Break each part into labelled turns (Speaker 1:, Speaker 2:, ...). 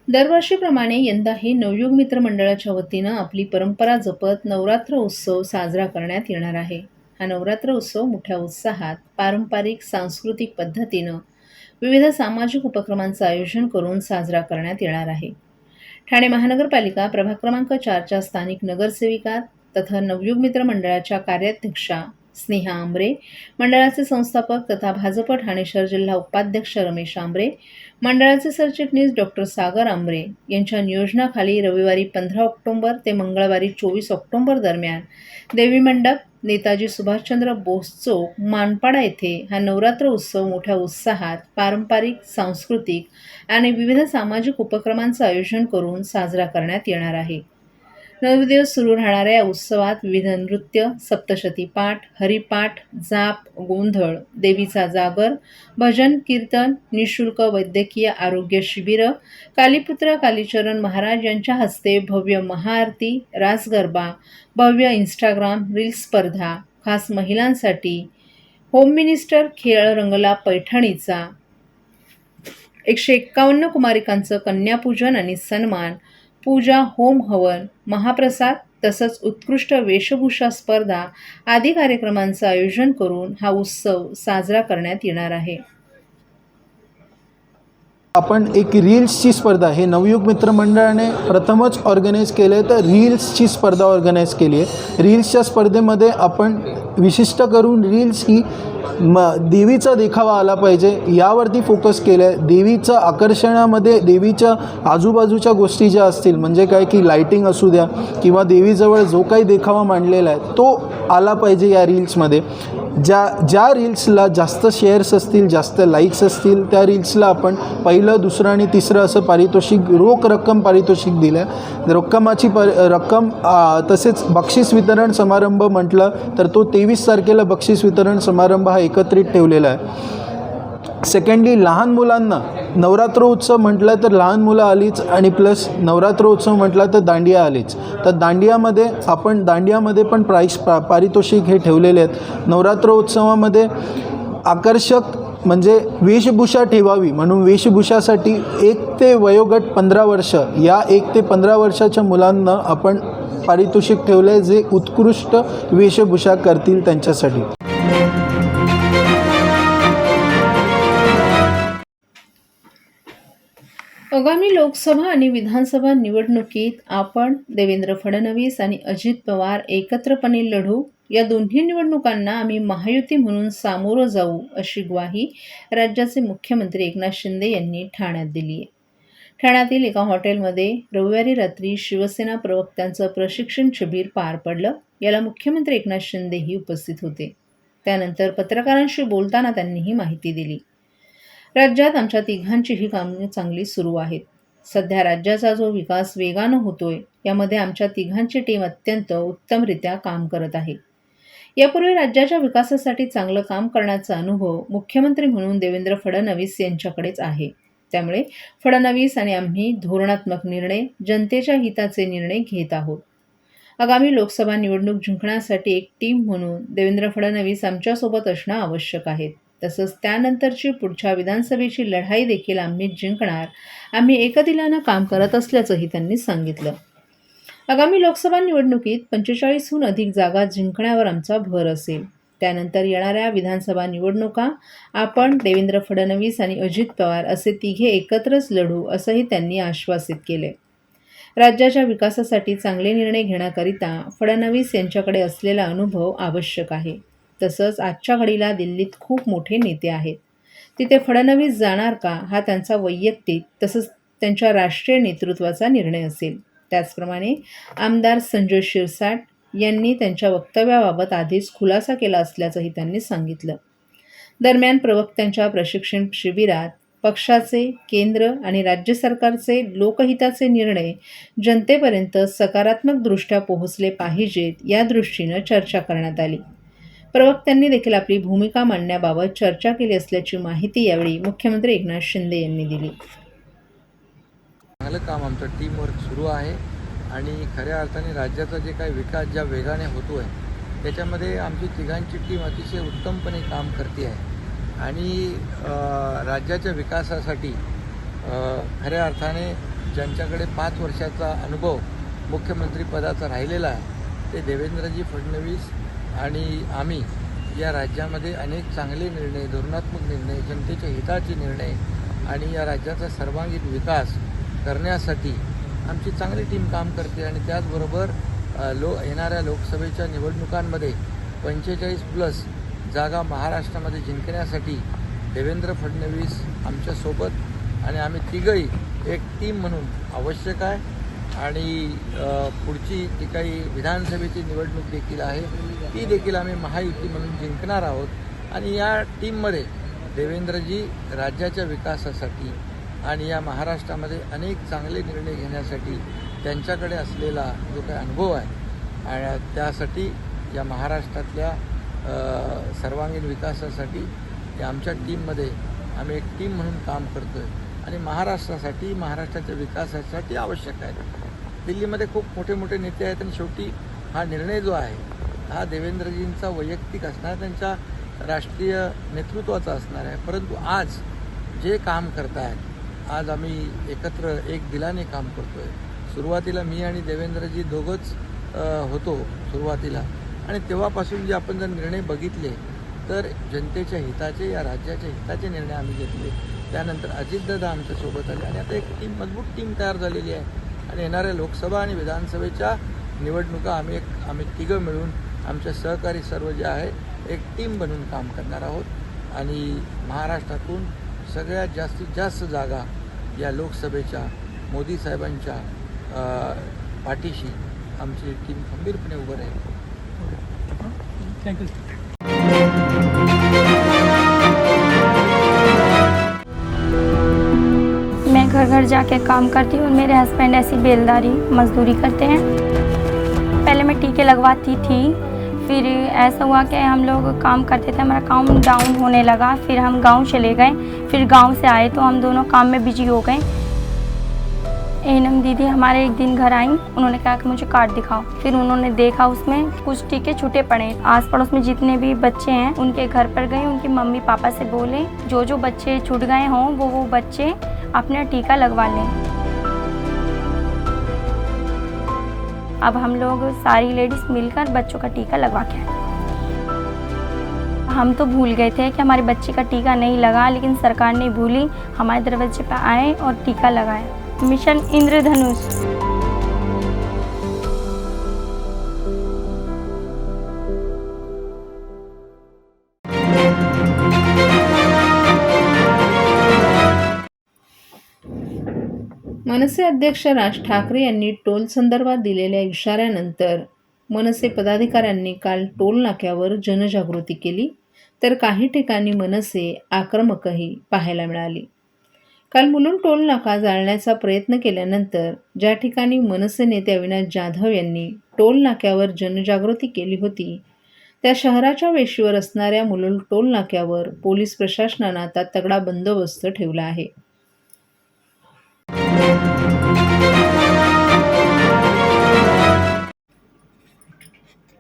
Speaker 1: दरवर्षीप्रमाणे यंदाही नवयुग मित्र मंडळाच्या वतीनं आपली परंपरा जपत नवरात्र उत्सव साजरा करण्यात येणार आहे. हा नवरात्र उत्सव मोठ्या उत्साहात पारंपरिक सांस्कृतिक पद्धतीनं विविध सामाजिक उपक्रमांचं आयोजन करून साजरा करण्यात येणार आहे. ठाणे महानगरपालिका प्रभाग क्रमांक 4च्या स्थानिक नगरसेविका तथा नवयुग मित्र मंडळाच्या कार्याध्यक्षा स्नेहा आंबरे, मंडळाचे संस्थापक तथा भाजप ठाणे शहर जिल्हा उपाध्यक्ष रमेश आंबरे, मंडळाचे सरचिटणीस डॉक्टर सागर आंबरे यांच्या नियोजनाखाली रविवारी 15 ऑक्टोबर ते मंगळवारी 24 ऑक्टोबर दरम्यान देवी मंडप, नेताजी सुभाषचंद्र बोस चौक, मानपाडा येथे हा नवरात्र उत्सव मोठ्या उत्साहात पारंपरिक, सांस्कृतिक आणि विविध सामाजिक उपक्रमांचं आयोजन करून साजरा करण्यात येणार आहे. 9 दिवस सुरू राहणाऱ्या या उत्सवात विविध नृत्य, सप्तशती पाठ, हरिपाठ, जाप, गोंधळ, देवीचा जागर, भजन, कीर्तन, निःशुल्क वैद्यकीय आरोग्य शिबिरं, कालीपुत्र कालीचरण महाराज यांच्या हस्ते भव्य महाआरती, रास गरबा, भव्य इंस्टाग्राम रील्स स्पर्धा, खास महिलांसाठी होम मिनिस्टर खेळ रंगला पैठणीचा, 151 कुमारिकांचं कन्यापूजन आणि सन्मान, पूजा, होम हवन, महाप्रसाद तसंच उत्कृष्ट वेशभूषा स्पर्धा आदी कार्यक्रमांचं आयोजन करून हा उत्सव साजरा करण्यात येणार आहे.
Speaker 2: आपण एक रील्सची स्पर्धा हे नवयुग मित्र मंडळाने प्रथमच ऑर्गनाईज केलं आहे. तर रील्सची स्पर्धा ऑर्गनाईज केली आहे. रील्सच्या स्पर्धेमध्ये आपण विशिष्ट करून रील्स ही देवीचा देखावा आला पाहिजे यावरती फोकस केलं आहे. देवीचं आकर्षणामध्ये देवीच्या आजूबाजूच्या गोष्टी ज्या असतील, म्हणजे काय की लाईटिंग असू द्या किंवा देवीजवळ जो काही देखावा मांडलेला आहे तो आला पाहिजे या रील्समध्ये. ज्या रील्सला जास्त शेअर्स असतील, जास्त लाईक्स असतील, त्या रील्सला आपण पहिलं, दुसरं आणि तिसरं असं पारितोषिक, रोख रक्कम पारितोषिक दिलं आहे. रक्कमाची रक्कम तसेच बक्षीस वितरण समारंभ म्हटलं तर तो 23 तारखेला बक्षीस वितरण समारंभ हा एकत्रित ठेवलेला आहे. सेकंडली, लहान मुलांना नवरात्र उत्सव म्हटलं तर लहान मुलं आलीच आणि प्लस नवरात्र उत्सव म्हटला तर दांडिया आलीच. तर दांडियामध्ये पण पारितोषिक हे ठेवलेले आहेत. नवरात्र उत्सवामध्ये आकर्षक म्हणजे वेशभूषा ठेवावी म्हणून वेशभूषासाठी 1 ते वयोगट 15 वर्ष या 1 ते 15 वर्षाच्या मुलांना आपण पारितोषिक ठेवले आहे, जे उत्कृष्ट वेशभूषा करतील त्यांच्यासाठी.
Speaker 1: आगामी लोकसभा आणि विधानसभा निवडणुकीत आपण देवेंद्र फडणवीस आणि अजित पवार एकत्रपणे लढू. या दोन्ही निवडणुकांना आम्ही महायुती म्हणून सामोरं जाऊ, अशी ग्वाही राज्याचे मुख्यमंत्री एकनाथ शिंदे यांनी ठाण्यात दिली आहे. ठाण्यातील एका हॉटेलमध्ये रविवारी रात्री शिवसेना प्रवक्त्यांचं प्रशिक्षण शिबिर पार पडलं. याला मुख्यमंत्री एकनाथ शिंदेही उपस्थित होते. त्यानंतर पत्रकारांशी बोलताना त्यांनी ही माहिती दिली. राज्यात आमच्या तिघांचीही कामे चांगली सुरू आहेत. सध्या राज्याचा जो विकास वेगानं होतोय यामध्ये आमच्या तिघांची टीम अत्यंत उत्तमरित्या काम करत आहे. यापूर्वी राज्याच्या विकासासाठी चांगलं काम करण्याचा अनुभव मुख्यमंत्री म्हणून देवेंद्र फडणवीस यांच्याकडेच आहे. त्यामुळे फडणवीस आणि आम्ही धोरणात्मक निर्णय, जनतेच्या हिताचे निर्णय घेत आहोत. आगामी लोकसभा निवडणूक जिंकण्यासाठी एक टीम म्हणून देवेंद्र फडणवीस आमच्यासोबत असणं आवश्यक आहे. तसंच त्यानंतरची पुढच्या विधानसभेची लढाई देखील आम्हीच जिंकणार. आम्ही एकदिलानं काम करत असल्याचंही त्यांनी सांगितलं. आगामी लोकसभा निवडणुकीत 45हून अधिक जागा जिंकण्यावर आमचा भर असेल. त्यानंतर येणाऱ्या विधानसभा निवडणुका आपण देवेंद्र फडणवीस आणि अजित पवार असे तिघे एकत्रच लढू, असंही त्यांनी आश्वासित केले. राज्याच्या विकासासाठी चांगले निर्णय घेण्याकरिता फडणवीस यांच्याकडे असलेला अनुभव आवश्यक आहे. तसंच आजच्या घडीला दिल्लीत खूप मोठे नेते आहेत. तिथे फडणवीस जाणार का, हा त्यांचा वैयक्तिक तसंच त्यांच्या राष्ट्रीय नेतृत्वाचा निर्णय असेल. त्याचप्रमाणे आमदार संजय शिरसाट यांनी त्यांच्या वक्तव्याबाबत आधीच खुलासा केला असल्याचंही त्यांनी सांगितलं. दरम्यान प्रवक्त्यांच्या प्रशिक्षण शिबिरात पक्षाचे, केंद्र आणि राज्य सरकारचे लोकहिताचे निर्णय जनतेपर्यंत सकारात्मकदृष्ट्या पोहोचले पाहिजेत, या दृष्टीनं चर्चा करण्यात आली. प्रवक्त्यांनी देखील आपली भूमिका मांडण्याबाबत चर्चा केली असल्याची माहिती यावेळी मुख्यमंत्री एकनाथ शिंदे यांनी दिली.
Speaker 3: चांगलं काम आमचं टीमवर्क सुरू आहे आणि खऱ्या अर्थाने राज्याचा जे काही विकास ज्या वेगाने होतो आहे त्याच्यामध्ये आमची तिघांची टीम अतिशय उत्तमपणे काम करते आहे आणि राज्याच्या विकासासाठी खऱ्या अर्थाने ज्यांच्याकडे 5 वर्षाचा अनुभव मुख्यमंत्रीपदाचा राहिलेला आहे ते देवेंद्रजी फडणवीस आणि आम्ही या राज्यामध्ये अनेक चांगले निर्णय, धोरणात्मक निर्णय, जनतेच्या हिताचे निर्णय आणि या राज्याचा सर्वांगीण विकास करण्यासाठी आमची चांगली टीम काम करते आणि त्याचबरोबर येणाऱ्या लोकसभेच्या निवडणुकांमध्ये 45+ जागा महाराष्ट्रामध्ये जिंकण्यासाठी देवेंद्र फडणवीस आमच्यासोबत आणि आम्ही तिघंही एक टीम म्हणून आवश्यक आहे आणि पुढची जी काही विधानसभेची निवडणूक देखील आहे ती देखील आम्ही महायुती म्हणून जिंकणार आहोत आणि या टीममध्ये देवेंद्रजी राज्याच्या विकासासाठी आणि या महाराष्ट्रामध्ये अनेक चांगले निर्णय घेण्यासाठी त्यांच्याकडे असलेला जो काही अनुभव आहे आणि त्यासाठी या महाराष्ट्रातल्या सर्वांगीण विकासासाठी आमच्या टीममध्ये आम्ही एक टीम म्हणून काम करतो आहे आणि महाराष्ट्रासाठी, महाराष्ट्राच्या विकासासाठी आवश्यक आहे. दिल्लीमध्ये खूप मोठे मोठे नेते आहेत आणि शेवटी हा निर्णय जो आहे हा देवेंद्रजींचा वैयक्तिक असणार, त्यांच्या राष्ट्रीय नेतृत्वाचा असणार आहे. परंतु आज जे काम करतायत, आज आम्ही एकत्र एक दिलाने काम करतो आहे. सुरुवातीला मी आणि देवेंद्रजी दोघंच होतो सुरुवातीला आणि तेव्हापासून जे आपण जर निर्णय बघितले तर जनतेच्या हिताचे, या राज्याच्या हिताचे निर्णय आम्ही घेतले. त्यानंतर अजितदादा आमच्यासोबत आले आणि आता एक टीम, मजबूत टीम तयार झालेली आहे आणि येणाऱ्या लोकसभा आणि विधानसभेच्या निवडणुका आम्ही तिघं मिळून आमचे सहकारी सर्व जे आहे एक टीम बनून काम करणार आहोत आणि महाराष्ट्रातून सगळ्यात जास्तीत जास्त जागा या लोकसभेच्या मोदी साहेबांच्या पाठीशी आमची टीम खंबीरपणे उभं राहील.
Speaker 4: थँक्यू.
Speaker 5: मैं घर घर जाके काम करती हूँ. मेरे हस्बैंड ऐसी बेलदारी मजदूरी करते हैं. पहले मैं टीके लगवाती थी, फिर ऐसा हुआ कि हम लोग काम करते थे, हमारा काम डाउन होने लगा. फिर हम गांव चले गए. फिर गांव से आए तो हम दोनों काम में बिजी हो गए. एनम दीदी हमारे एक दिन घर आई. उन्होंने कहा कि मुझे कार्ड दिखाओ. फिर उन्होंने देखा उसमें कुछ टीके छूटे पड़े. आस पड़ोस में जितने भी बच्चे हैं उनके घर पर गए, उनके मम्मी पापा से बोले जो जो बच्चे छूट गए हों वो बच्चे अपना टीका लगवा लें. अब हम लोग सारी लेडीज मिलकर बच्चों का टीका लगवा के आए. हम तो भूल गए थे कि हमारी बच्ची का टीका नहीं लगा, लेकिन सरकार नहीं भूली, हमारे दरवाजे पर आए और टीका लगाए. मिशन इंद्रधनुष.
Speaker 1: मनसे अध्यक्ष राज ठाकरे यांनी टोल संदर्भात दिलेल्या इशाऱ्यानंतर मनसे पदाधिकाऱ्यांनी काल टोल नाक्यावर जनजागृती केली, तर काही ठिकाणी मनसे आक्रमकही पाहायला मिळाली. काल मुलुंड टोल नाका जाळण्याचा प्रयत्न केल्यानंतर ज्या ठिकाणी मनसे नेते अविनाश जाधव यांनी टोल नाक्यावर जनजागृती केली होती त्या शहराच्या वेशीवर असणाऱ्या मुलुंड टोल नाक्यावर पोलीस प्रशासनानं आता तगडा बंदोबस्त ठेवला आहे.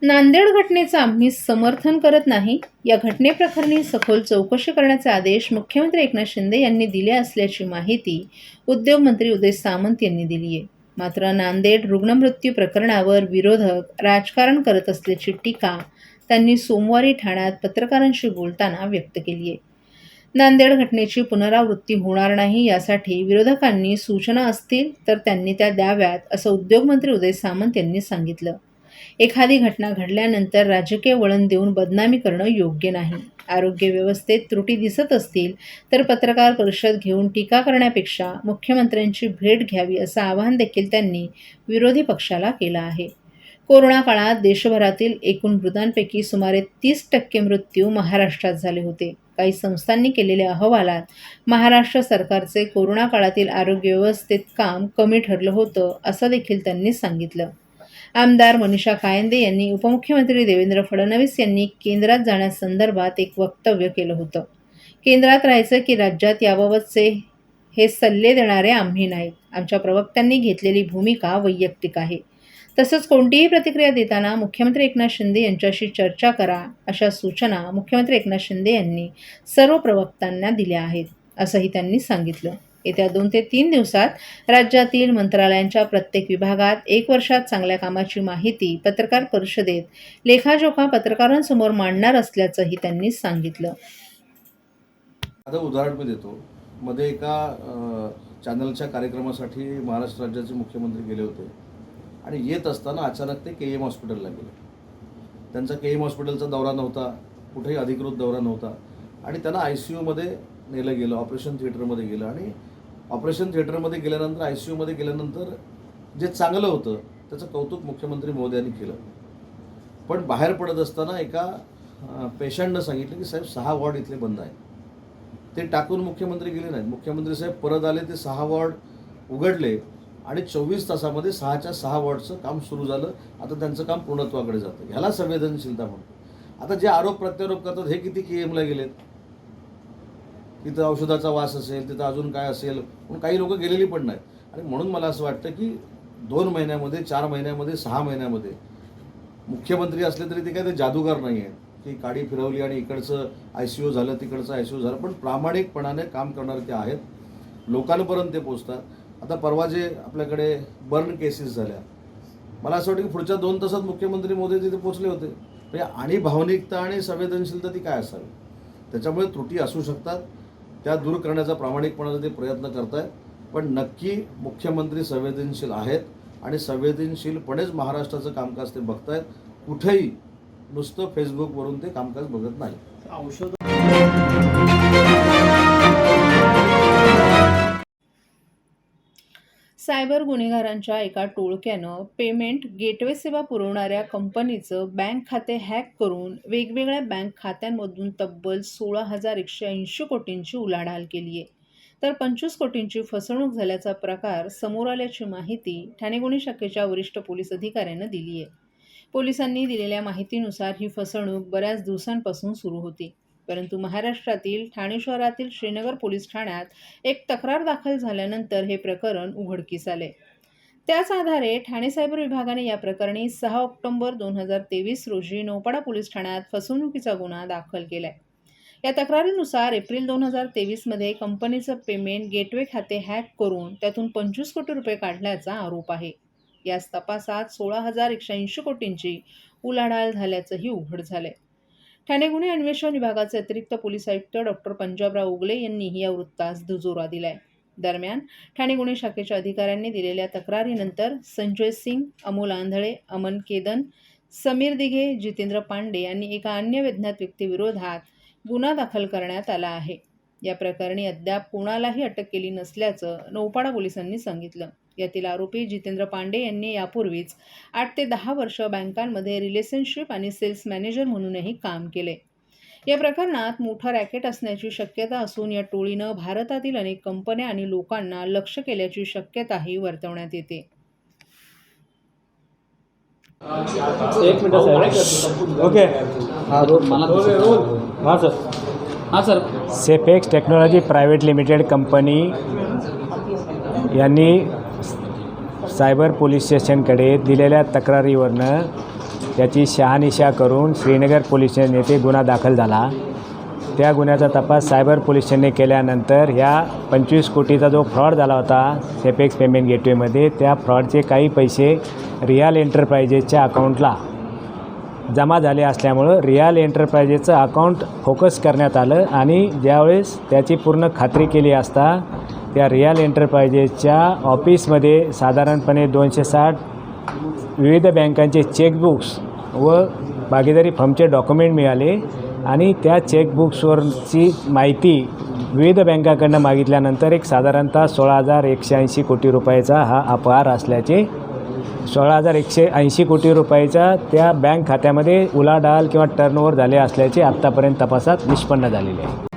Speaker 1: नांदेड घटनेचं आम्ही समर्थन करत नाही. या घटनेप्रकरणी सखोल चौकशी करण्याचे आदेश मुख्यमंत्री एकनाथ शिंदे यांनी दिले असल्याची माहिती उद्योगमंत्री उदय सामंत यांनी दिली आहे. मात्र नांदेड रुग्णमृत्यू प्रकरणावर विरोधक राजकारण करत असल्याची टीका त्यांनी सोमवारी ठाण्यात पत्रकारांशी बोलताना व्यक्त केली आहे. नांदेड घटनेची पुनरावृत्ती होणार नाही यासाठी विरोधकांनी सूचना असतील तर त्यांनी त्या द्याव्यात, असं उद्योगमंत्री उदय सामंत यांनी सांगितलं. एखादी घटना घडल्यानंतर राजकीय वळण देऊन बदनामी करणं योग्य नाही. आरोग्य व्यवस्थेत त्रुटी दिसत असतील तर पत्रकार परिषद घेऊन टीका करण्यापेक्षा मुख्यमंत्र्यांची भेट घ्यावी, असं आवाहन देखील त्यांनी विरोधी पक्षाला केलं आहे. कोरोना काळात देशभरातील एकूण मृतांपैकी सुमारे 30% मृत्यू महाराष्ट्रात झाले होते. काही संस्थांनी केलेल्या अहवालात महाराष्ट्र सरकारचे कोरोना काळातील आरोग्य व्यवस्थेत काम कमी ठरलं होतं, असं देखील त्यांनी सांगितलं. आमदार मनीषा कायंदे यांनी उपमुख्यमंत्री देवेंद्र फडणवीस यांनी केंद्रात जाण्यासंदर्भात एक वक्तव्य केलं होतं. केंद्रात राहायचं की राज्यात याबाबतचे हे सल्ले देणारे आम्ही नाहीत. आमच्या प्रवक्त्यांनी घेतलेली भूमिका वैयक्तिक आहे. तसंच कोणतीही प्रतिक्रिया देताना मुख्यमंत्री एकनाथ शिंदे यांच्याशी चर्चा करा, अशा सूचना मुख्यमंत्री एकनाथ शिंदे यांनी सर्व प्रवक्त्यांना दिल्या आहेत, असंही त्यांनी सांगितलं. येत्या 2 ते 3 दिवसात राज्यातील मंत्रालयांच्या प्रत्येक विभागात 1 वर्षात चांगल्या कामाची माहिती पत्रकार परिषदेत लेखाजोखा पत्रकारांसमोर मांडणार असल्याचंही त्यांनी सांगितलं.
Speaker 6: आता उदाहरण मी देतो. मध्ये एका चॅनलच्या कार्यक्रमासाठी महाराष्ट्र राज्याचे मुख्यमंत्री गेले होते आणि येत असताना अचानक ते KM हॉस्पिटलला गेले. त्यांचा KM हॉस्पिटलचा दौरा नव्हता, कुठेही अधिकृत दौरा नव्हता आणि त्यांना ICUमध्ये नेलं गेलं, ऑपरेशन थिएटरमध्ये गेलं आणि ऑपरेशन थिएटरमध्ये गेल्यानंतर ICUमध्ये गेल्यानंतर जे चांगलं होतं त्याचं कौतुक मुख्यमंत्री महोदयांनी केलं. पण बाहेर पडत असताना एका पेशंटनं सांगितलं की साहेब 6 वॉर्ड इथले बंद आहेत. ते टाकून मुख्यमंत्री गेले नाहीत. मुख्यमंत्री साहेब परत आले, ते 6 वॉर्ड उघडले आणि 24 तासामध्ये 6च्या 6 वॉर्डचं काम सुरू झालं. आता त्यांचं काम पूर्णत्वाकडे जातं. ह्याला संवेदनशीलता म्हणतो. आता जे आरोप प्रत्यारोप करतात हे किती KMला गेलेत, तिथं औषधाचा वास असेल, तिथं अजून काय असेल, पण काही लोक गेलेली पण नाहीत. आणि म्हणून मला असं वाटतं की 2 महिन्यामध्ये, 4 महिन्यामध्ये, 6 महिन्यामध्ये मुख्यमंत्री असले तरी ते काय ते जादूगार नाही आहेत की काडी फिरवली आणि इकडचं ICU झालं, तिकडचं ICU झालं, पण प्रामाणिकपणाने काम करणारे ते आहेत. लोकांपर्यंत ते पोचतात. आता परवा जे आपल्याकडे बर्न केसेस झाल्या, मला असं वाटतं की पुढच्या 2 तासात मुख्यमंत्री मोदी तिथे पोचले होते. म्हणजे आणि भावनिकता आणि संवेदनशीलता ती काय असावी. त्याच्यामुळे त्रुटी असू शकतात, त्या दूर करण्याचा प्रामाणिकपणाचा ते प्रयत्न करत आहेत. पण नक्की मुख्यमंत्री संवेदनशील आहेत आणि संवेदनशीलपणेच महाराष्ट्राचं कामकाज ते बघत आहेत. कुठेही नुसतं फेसबुकवरून ते कामकाज बघत नाही.
Speaker 1: सायबर गुन्हेगारांच्या एका टोळक्यानं पेमेंट गेटवे सेवा पुरवणाऱ्या कंपनीचं बँक खाते हॅक करून वेगवेगळ्या बँक खात्यांमधून तब्बल 16,180 कोटींची उलाढाल केली आहे. तर 25 कोटींची फसवणूक झाल्याचा प्रकार समोर आल्याची माहिती ठाणे गुन्हे शाखेच्या वरिष्ठ पोलीस अधिकाऱ्यानं दिली आहे. पोलिसांनी दिलेल्या माहितीनुसार ही फसवणूक बऱ्याच दिवसांपासून सुरू होती. परंतु महाराष्ट्रातील ठाणे शहरातील श्रीनगर पोलीस ठाण्यात एक तक्रार दाखल झाल्यानंतर हे प्रकरण उघडकीस आले. त्याच आधारे ठाणे सायबर विभागाने या प्रकरणी 6 ऑक्टोबर 2023 रोजी नौपाडा पोलीस ठाण्यात फसवणुकीचा गुन्हा दाखल केलाय. या तक्रारीनुसार एप्रिल 2023 मध्ये कंपनीचं पेमेंट गेटवे खाते हॅक करून त्यातून 25 कोटी रुपये काढल्याचा आरोप आहे. याच तपासात 16,180 कोटींची उलाढाल झाल्याचंही उघड झालंय. ठाणे गुन्हे अन्वेषण विभागाचे अतिरिक्त पोलीस आयुक्त डॉक्टर पंजाबराव उगले यांनीही या वृत्तास दुजोरा दिलाय. दरम्यान ठाणे गुन्हे शाखेच्या अधिकाऱ्यांनी दिलेल्या तक्रारीनंतर संजय सिंग, अमोल आंधळे, अमन केदन, समीर दिघे, जितेंद्र पांडे आणि एका अन्य वेज्ञात व्यक्तीविरोधात गुन्हा दाखल करण्यात आला आहे. या प्रकरणी अद्याप कोणालाही अटक केली नसल्याचं नौपाडा पोलिसांनी सांगितलं. यातील आरोपी जितेंद्र पांडे यांनी यापूर्वीच 8 ते 10 वर्ष बँकांमध्ये रिलेशनशिप आणि सेल्स मॅनेजर म्हणूनही काम केले. या प्रकरणात मोठा रॅकेट असण्याची शक्यता असून या टोळीनं भारतातील अनेक कंपन्या आणि लोकांना लक्ष्य केल्याची शक्यताही वर्तवण्यात येते.
Speaker 4: एक मिनट सर. ओके. हां sir.
Speaker 7: Sepex technology private limited company यांनी सायबर पोलीस स्टेशनकडे दिलेल्या तक्रारीवरनं त्याची शहानिशा करून श्रीनगर पोलीस स्टेशन येथे गुन्हा दाखल झाला. त्या गुन्ह्याचा तपास सायबर पोलीस स्टेशनने केल्यानंतर ह्या 25 कोटीचा जो फ्रॉड झाला होता सेपेक्स पेमेंट गेटवेमध्ये, त्या फ्रॉडचे काही पैसे रियल एंटरप्राइजेसच्या अकाउंटला जमा झाले असल्यामुळं रियल एंटरप्राइजेसचं अकाउंट फोकस करण्यात आलं आणि ज्यावेळेस त्याची पूर्ण खात्री केली असता त्या रियल एंटरप्राइजेसच्या ऑफिसमध्ये साधारणपणे 260 विविध बँकांचे चेकबुक्स व भागीदारी फर्मचे डॉक्युमेंट मिळाले आणि त्या चेकबुक्सवरची माहिती विविध बँकाकडनं मागितल्यानंतर एक साधारणतः 16,180 कोटी रुपयाचा हा अपहार असल्याचे, 16,180 कोटी रुपयाचा त्या बँक खात्यामध्ये उलाढाल किंवा टर्नओव्हर झाले असल्याचे आत्तापर्यंत तपासात निष्पन्न झालेले आहे.